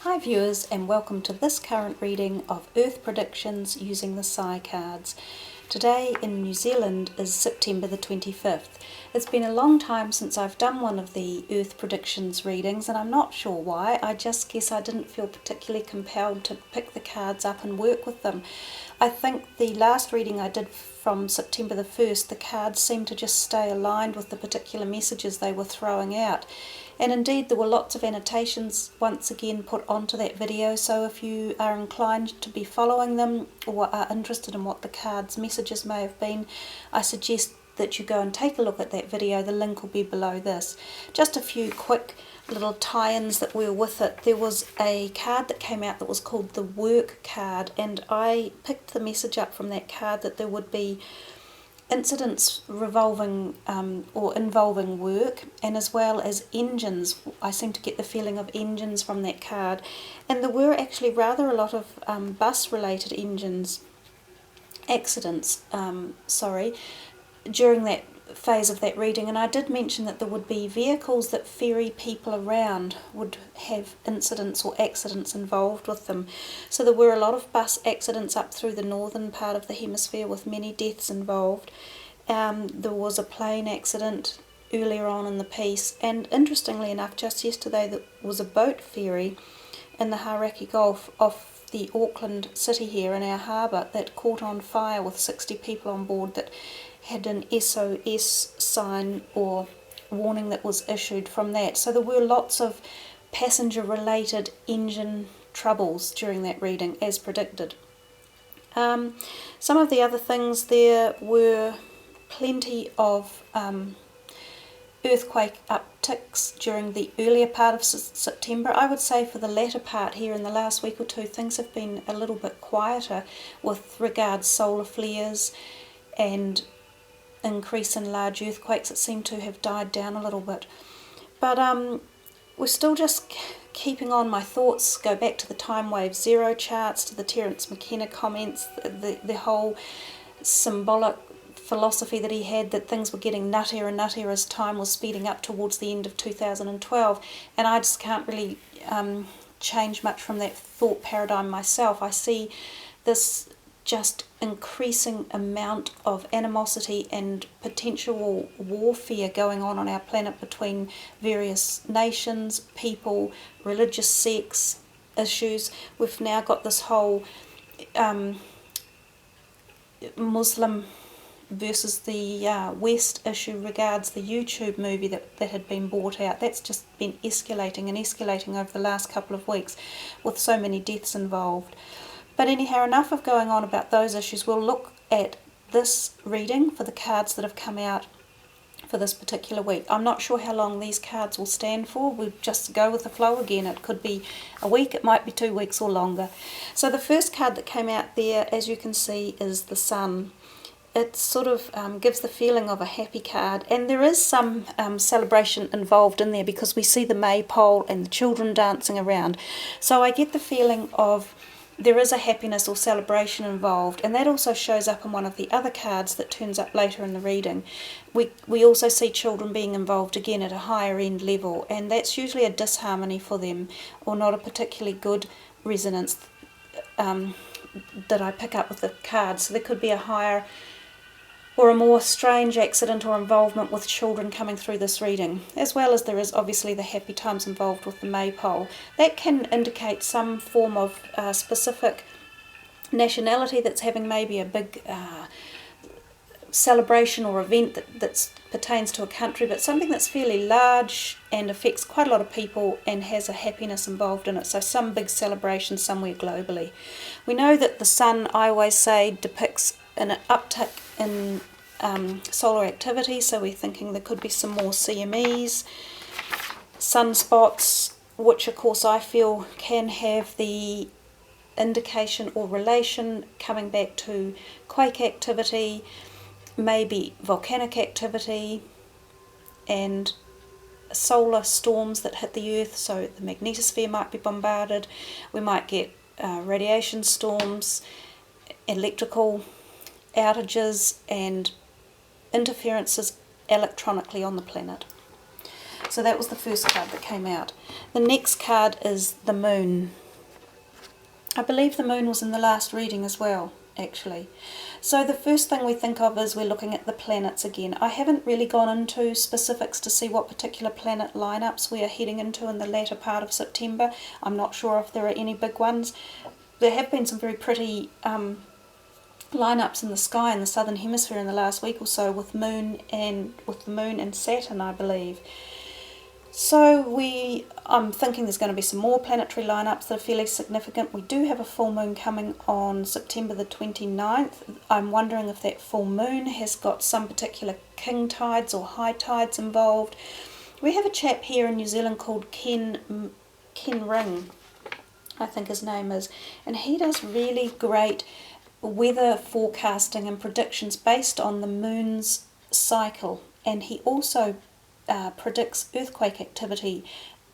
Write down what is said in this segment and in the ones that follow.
Hi viewers, and welcome to this current reading of Earth predictions using the Psi cards. Today in New Zealand is September the 25th. It's been a long time since I've done one of the Earth predictions readings, and I'm not sure why. I just guess I didn't feel particularly compelled to pick the cards up and work with them. I think the last reading I did from September the 1st, the cards seemed to just stay aligned with the particular messages they were throwing out. And indeed there were lots of annotations once again put onto that video, so if you are inclined to be following them or are interested in what the cards' messages may have been, I suggest that you go and take a look at that video. The link will be below this. Just a few quick little tie-ins that were with it. There was a card that came out that was called the Work card, and I picked the message up from that card that there would be incidents revolving or involving work, and as well as engines. I seem to get the feeling of engines from that card, and there were actually rather a lot of bus related accidents during that phase of that reading. And I did mention that there would be vehicles that ferry people around would have incidents or accidents involved with them. So there were a lot of bus accidents up through the northern part of the hemisphere with many deaths involved. There was a plane accident earlier on in the piece, and interestingly enough, just yesterday there was a boat ferry in the Hauraki Gulf off the Auckland city here in our harbour that caught on fire with 60 people on board that had an SOS sign or warning that was issued from that. So there were lots of passenger related engine troubles during that reading, as predicted. Some of the other things, there were plenty of earthquake upticks during the earlier part of September. I would say for the latter part here in the last week or two, things have been a little bit quieter with regards solar flares and increase in large earthquakes. It seemed to have died down a little bit. But we're still just keeping on. My thoughts go back to the time wave zero charts, to the Terence McKenna comments, the whole symbolic philosophy that he had that things were getting nuttier and nuttier as time was speeding up towards the end of 2012, and I just can't really change much from that thought paradigm myself. I see this just increasing amount of animosity and potential warfare going on our planet between various nations, people, religious sects issues. We've now got this whole Muslim versus the West issue regards the YouTube movie that had been brought out. That's just been escalating and escalating over the last couple of weeks with so many deaths involved. But anyhow, enough of going on about those issues. We'll look at this reading for the cards that have come out for this particular week. I'm not sure how long these cards will stand for. We'll just go with the flow again. It could be a week, it might be 2 weeks or longer. So the first card that came out there, as you can see, is the Sun. It sort of gives the feeling of a happy card, and there is some celebration involved in there because we see the maypole and the children dancing around. So I get the feeling of there is a happiness or celebration involved, and that also shows up in one of the other cards that turns up later in the reading. We also see children being involved again at a higher end level, and that's usually a disharmony for them or not a particularly good resonance that I pick up with the cards. So there could be a higher or a more strange accident or involvement with children coming through this reading, as well as there is obviously the happy times involved with the maypole. That can indicate some form of specific nationality that's having maybe a big celebration or event that pertains to a country, but something that's fairly large and affects quite a lot of people and has a happiness involved in it. So some big celebration somewhere globally. We know that the Sun, I always say, depicts an uptick in solar activity, so we're thinking there could be some more CMEs, sunspots, which of course I feel can have the indication or relation coming back to quake activity, maybe volcanic activity, and solar storms that hit the Earth, so the magnetosphere might be bombarded. We might get radiation storms, electrical outages and interferences electronically on the planet. So that was the first card that came out. The next card is the moon. I believe the moon was in the last reading as well, actually. So the first thing we think of is we're looking at the planets again. I haven't really gone into specifics to see what particular planet lineups we are heading into in the latter part of September. I'm not sure if there are any big ones. There have been some very pretty lineups in the sky in the southern hemisphere in the last week or so with the moon and Saturn, I believe. So I'm thinking there's going to be some more planetary lineups that are fairly significant. We do have a full moon coming on September the 29th. I'm wondering if that full moon has got some particular king tides or high tides involved. We have a chap here in New Zealand called Ken Ring, I think his name is, and he does really great weather forecasting and predictions based on the moon's cycle, and he also predicts earthquake activity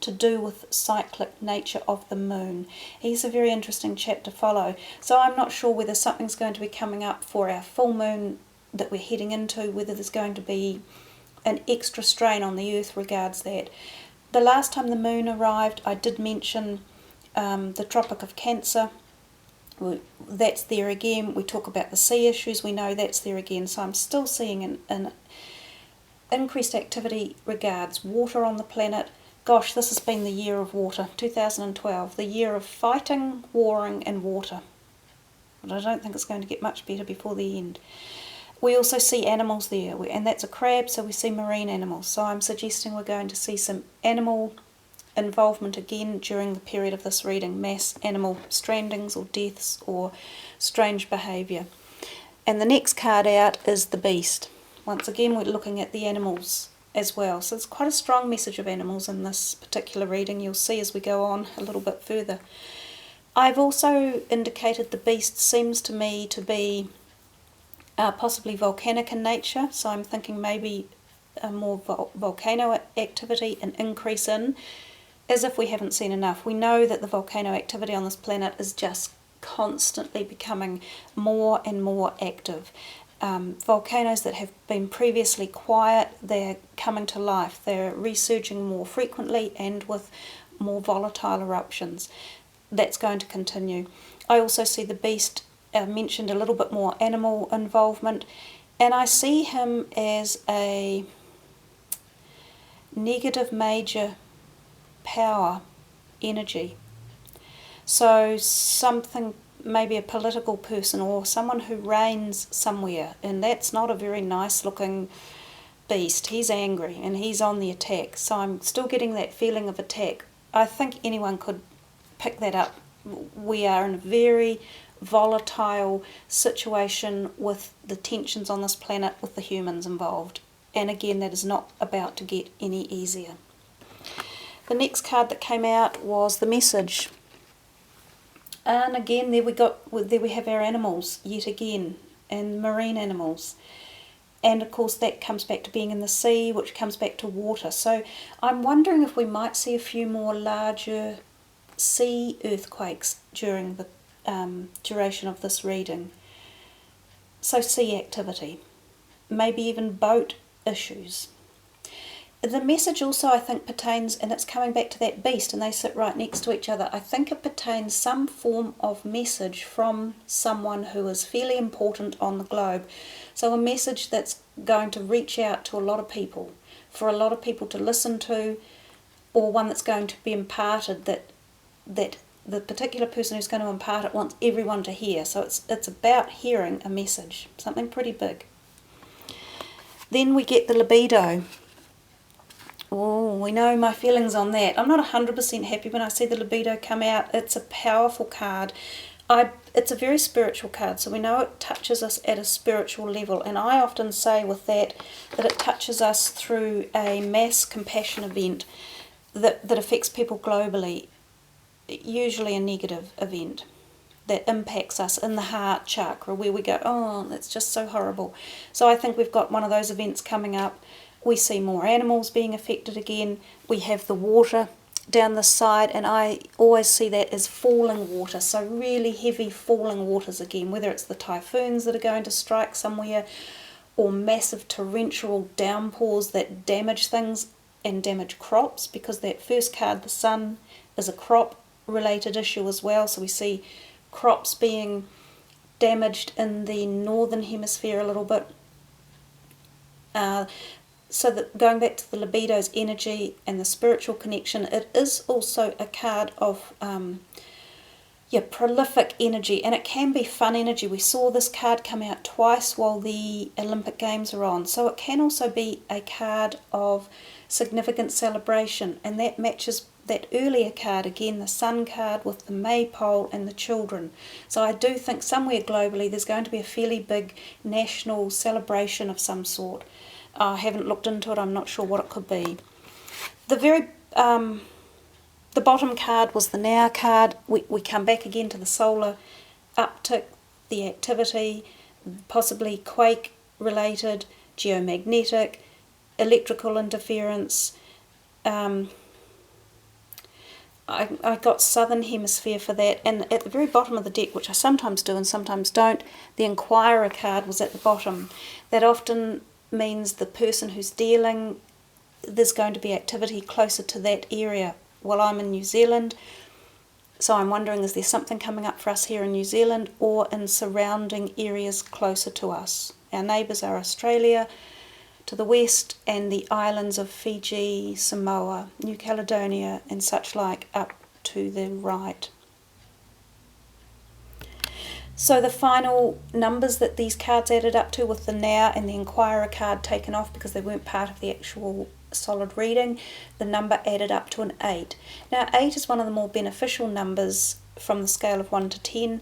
to do with cyclic nature of the moon. He's a very interesting chap to follow. So I'm not sure whether something's going to be coming up for our full moon that we're heading into, whether there's going to be an extra strain on the earth regards that. The last time the moon arrived, I did mention the Tropic of Cancer. That's there again. We talk about the sea issues, we know that's there again. So I'm still seeing an increased activity regards water on the planet. Gosh, this has been the year of water, 2012, the year of fighting, warring and water. But I don't think it's going to get much better before the end. We also see animals there, and that's a crab, so we see marine animals. So I'm suggesting we're going to see some animal involvement again during the period of this reading, mass animal strandings or deaths or strange behaviour. And the next card out is the beast. Once again, we're looking at the animals as well. So it's quite a strong message of animals in this particular reading. You'll see as we go on a little bit further. I've also indicated the beast seems to me to be possibly volcanic in nature. So I'm thinking maybe more volcano activity, an increase in, as if we haven't seen enough. We know that the volcano activity on this planet is just constantly becoming more and more active. Volcanoes that have been previously quiet, they're coming to life. They're resurging more frequently and with more volatile eruptions. That's going to continue. I also see the beast mentioned a little bit more animal involvement, and I see him as a negative major power energy. So something, maybe a political person or someone who reigns somewhere, and that's not a very nice looking beast. He's angry and he's on the attack. So I'm still getting that feeling of attack. I think anyone could pick that up. We are in a very volatile situation with the tensions on this planet with the humans involved. And again, that is not about to get any easier. The next card that came out was the message. And again, there we have our animals yet again, and marine animals. And of course that comes back to being in the sea, which comes back to water. So I'm wondering if we might see a few more larger sea earthquakes during the duration of this reading. So sea activity, maybe even boat issues. The message also, I think, pertains, and it's coming back to that beast, and they sit right next to each other. I think it pertains some form of message from someone who is fairly important on the globe. So a message that's going to reach out to a lot of people, for a lot of people to listen to, or one that's going to be imparted that the particular person who's going to impart it wants everyone to hear. So it's about hearing a message, something pretty big. Then we get the libido. Oh, we know my feelings on that. I'm not 100% happy when I see the libido come out. It's a powerful card. It's a very spiritual card, so we know it touches us at a spiritual level. And I often say with that it touches us through a mass compassion event that affects people globally, usually a negative event that impacts us in the heart chakra, where we go, oh, that's just so horrible. So I think we've got one of those events coming up. We see more animals being affected again. We have the water down the side, and I always see that as falling water, so really heavy falling waters again, whether it's the typhoons that are going to strike somewhere or massive torrential downpours that damage things. and damage crops, because that first card, the sun, is a crop related issue as well. So we see crops being damaged in the northern hemisphere a little bit. So that going back to the libido's energy and the spiritual connection, it is also a card of prolific energy, and it can be fun energy. We saw this card come out twice while the Olympic Games are on, so it can also be a card of significant celebration, and that matches that earlier card again, the sun card with the maypole and the children. So I do think somewhere globally there's going to be a fairly big national celebration of some sort. I haven't looked into it, I'm not sure what it could be. The bottom card was the now card. We come back again to the solar uptick, the activity, possibly quake related, geomagnetic, electrical interference. I got southern hemisphere for that, and at the very bottom of the deck, which I sometimes do and sometimes don't, the Inquirer card was at the bottom. That often means the person who's dealing, there's going to be activity closer to that area. Well, I'm in New Zealand, so I'm wondering, is there something coming up for us here in New Zealand or in surrounding areas closer to us? Our neighbours are Australia to the west and the islands of Fiji, Samoa, New Caledonia and such like up to the right. So the final numbers that these cards added up to, with the Now and the Inquirer card taken off because they weren't part of the actual solid reading, the number added up to an 8. Now 8 is one of the more beneficial numbers from the scale of 1 to 10,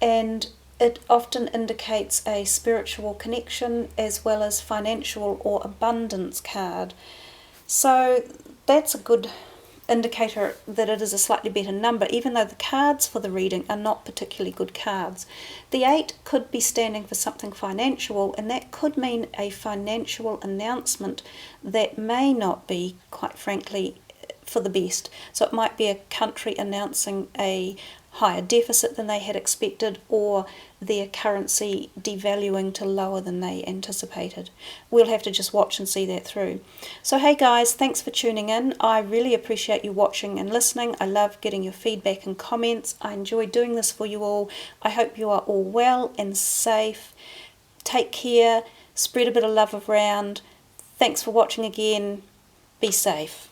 and it often indicates a spiritual connection as well as financial or abundance card. So that's a good indicator that it is a slightly better number, even though the cards for the reading are not particularly good cards. The 8 could be standing for something financial, and that could mean a financial announcement that may not be, quite frankly, for the best. So it might be a country announcing a higher deficit than they had expected, or their currency devaluing to lower than they anticipated. We'll have to just watch and see that through. So hey guys, thanks for tuning in. I really appreciate you watching and listening. I love getting your feedback and comments. I enjoy doing this for you all. I hope you are all well and safe. Take care, spread a bit of love around. Thanks for watching again. Be safe.